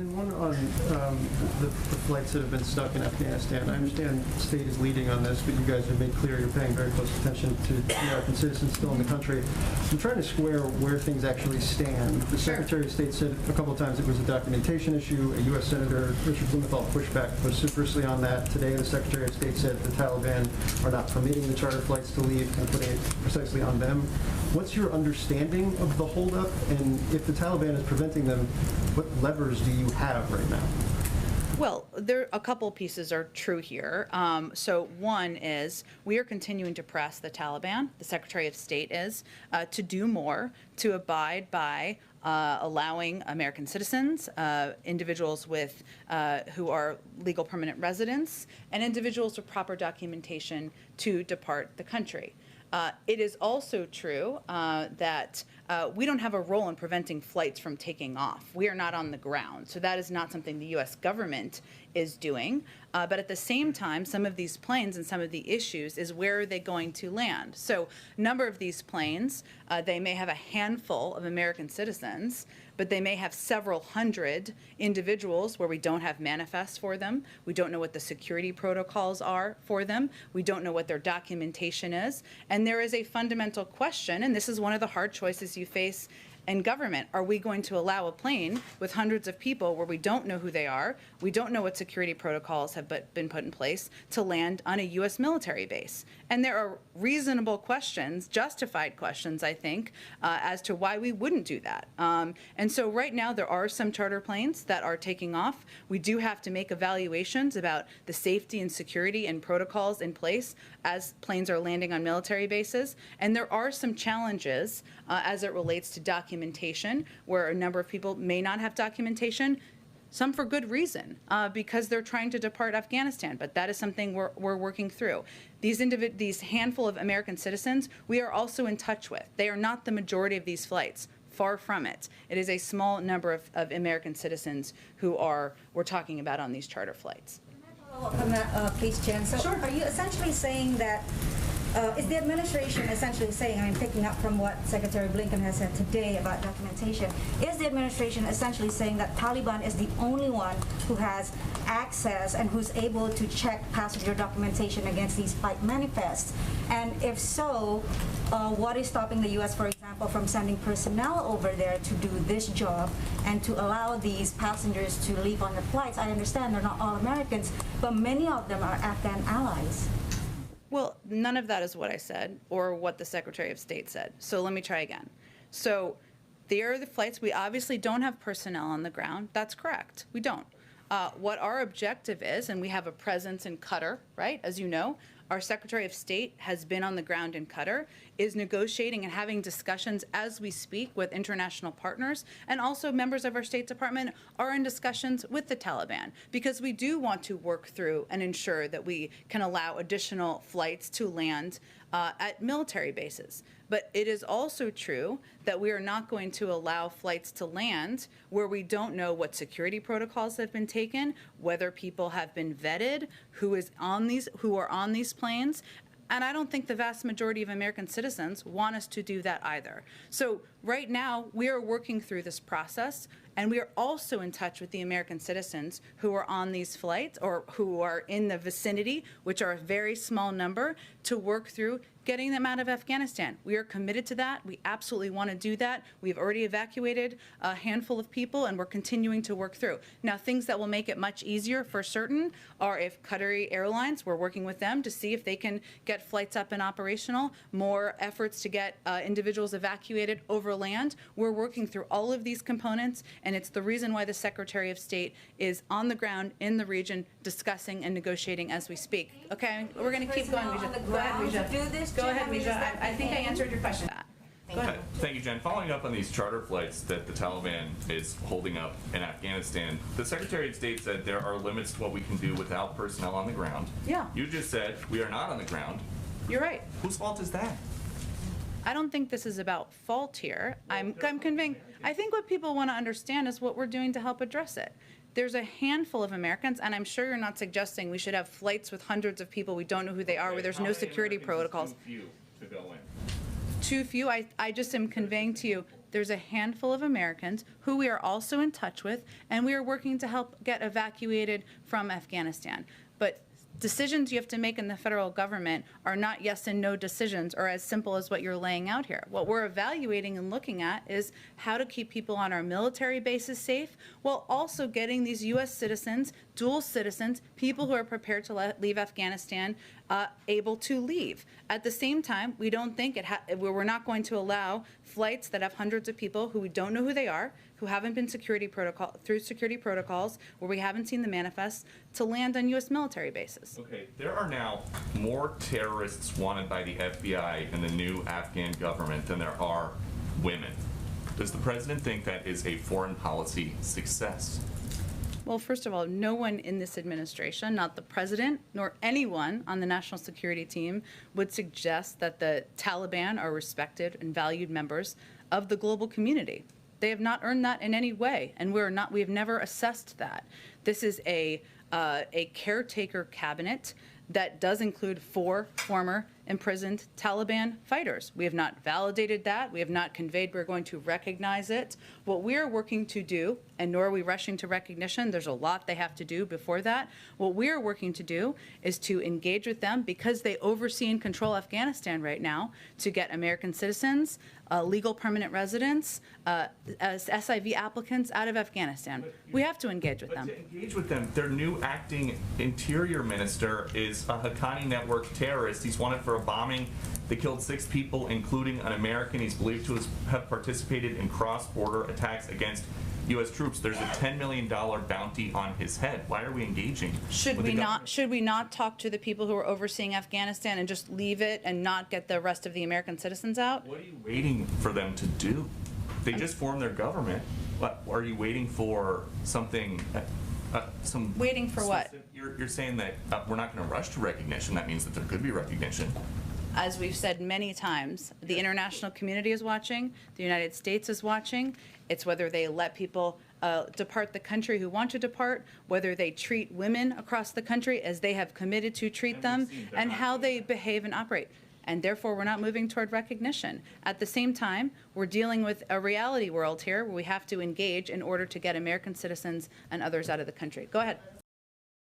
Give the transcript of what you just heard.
And one on the flights that have been stuck in Afghanistan. I understand the state is leading on this, but you guys have made clear you're paying very close attention to American citizens still in the country. I'm trying to square where things actually stand. The Secretary of State said a couple of times it was a documentation issue. A U.S. Senator, Richard Blumenthal, pushed back vociferously on that. Today, the Secretary of State said the Taliban are not permitting the charter flights to leave and putting it precisely on them. What's your understanding of the holdup? And if the Taliban is preventing them, what levers do you have right now? Well, a couple pieces are true here. So one is we are continuing to press the Taliban, the Secretary of State is, to do more, to abide by allowing American citizens, individuals with who are legal permanent residents, and individuals with proper documentation to depart the country. It is also true that we don't have a role in preventing flights from taking off. We are not on the ground, so that is not something the U.S. government is doing. But at the same time, some of these planes and some of the issues is where are they going to land? So a number of these planes, they may have a handful of American citizens, but they may have several hundred individuals where we don't have manifests for them. We don't know what the security protocols are for them. We don't know what their documentation is. And there is a fundamental question, and this is one of the hard choices you face in government. Are we going to allow a plane with hundreds of people where we don't know who they are, we don't know what security protocols have been put in place, to land on a U.S. military base? And there are reasonable questions, justified questions, I think, as to why we wouldn't do that. And so right now there are some charter planes that are taking off. We do have to make evaluations about the safety and security and protocols in place as planes are landing on military bases. And there are some challenges as it relates to documentation, where a number of people may not have documentation, some for good reason, because they're trying to depart Afghanistan. But that is something we're working through. These handful of American citizens, we are also in touch with. They are not the majority of these flights. Far from it. It is a small number of American citizens who we're talking about on these charter flights. Can I follow up on that, please, Jen? So Sure. Are you essentially saying that is the administration essentially saying, I'm picking up from what Secretary Blinken has said today about documentation, is the administration essentially saying that Taliban is the only one who has access and who's able to check passenger documentation against these flight manifests? And if so, what is stopping the U.S., for example, from sending personnel over there to do this job and to allow these passengers to leave on the flights? I understand they're not all Americans, but many of them are Afghan allies. Well, none of that is what I said or what the Secretary of State said. So let me try again. So there are the flights. We obviously don't have personnel on the ground. That's correct. We don't. What our objective is, and we have a presence in Qatar, right? As you know, our Secretary of State has been on the ground in Qatar, is negotiating and having discussions as we speak with international partners, and also members of our State Department are in discussions with the Taliban, because we do want to work through and ensure that we can allow additional flights to land at military bases. But it is also true that we are not going to allow flights to land where we don't know what security protocols have been taken, whether people have been vetted, who are on these planes. And I don't think the vast majority of American citizens want us to do that either. So right now, we are working through this process, and we are also in touch with the American citizens who are on these flights or who are in the vicinity, which are a very small number, to work through getting them out of Afghanistan. We are committed to that. We absolutely want to do that. We've already evacuated a handful of people, and we're continuing to work through. Now, things that will make it much easier for certain are if Qatari Airlines, we're working with them to see if they can get flights up and operational, more efforts to get individuals evacuated over land. We're working through all of these components, and it's the reason why the Secretary of State is on the ground in the region discussing and negotiating as we speak. Okay, we're going to keep going, Rija. Go ahead, Rija. Go ahead, Rija. I think I answered your question. Go ahead. Thank you, Jen. Following up on these charter flights that the Taliban is holding up in Afghanistan, the Secretary of State said there are limits to what we can do without personnel on the ground. Yeah. You just said we are not on the ground. You're right. Whose fault is that? I don't think this is about fault here. I'm convinced. I think what people want to understand is what we're doing to help address it. There's a handful of Americans, and I'm sure you're not suggesting we should have flights with hundreds of people we don't know who they are, where there's no security protocols. Too few to go in. Too few. I just am conveying to you there's a handful of Americans who we are also in touch with, and we are working to help get evacuated from Afghanistan. But decisions you have to make in the federal government are not yes and no decisions or as simple as what you're laying out here. What we're evaluating and looking at is how to keep people on our military bases safe while also getting these U.S. citizens, dual citizens, people who are prepared to leave Afghanistan able to leave. At the same time, we don't think we're not going to allow flights that have hundreds of people who we don't know who they are, who haven't been security protocols, where we haven't seen the manifests, to land on U.S. military bases. Okay, there are now more terrorists wanted by the FBI and the new Afghan government than there are women. Does the president think that is a foreign policy success? Well, first of all, no one in this administration, not the president, nor anyone on the national security team, would suggest that the Taliban are respected and valued members of the global community. They have not earned that in any way, and we have never assessed that. This is a caretaker cabinet that does include 4 former imprisoned Taliban fighters. We have not validated that. We have not conveyed we're going to recognize it. What we are working to do, and nor are we rushing to recognition, there's a lot they have to do before that. What we are working to do is to engage with them because they oversee and control Afghanistan right now to get American citizens, legal permanent residents, as SIV applicants out of Afghanistan. We have to engage with them. To engage with them, their new acting interior minister is a Haqqani network terrorist. He's wanted for a bombing that killed 6 people, including an American. He's believed to have participated in cross-border attacks against U.S. troops. There's a $10 million bounty on his head. Why are we engaging? Should we not talk to the people who are overseeing Afghanistan and just leave it and not get the rest of the American citizens out? What are you waiting for them to do? They just formed their government. What are you waiting for? Something? Waiting for what? You're saying that we're not going to rush to recognition. That means that there could be recognition. As we've said many times, the international community is watching, the United States is watching. It's whether they let people depart the country who want to depart, whether they treat women across the country as they have committed to treat them, and how they behave and operate. And therefore, we're not moving toward recognition. At the same time, we're dealing with a reality world here where we have to engage in order to get American citizens and others out of the country. Go ahead.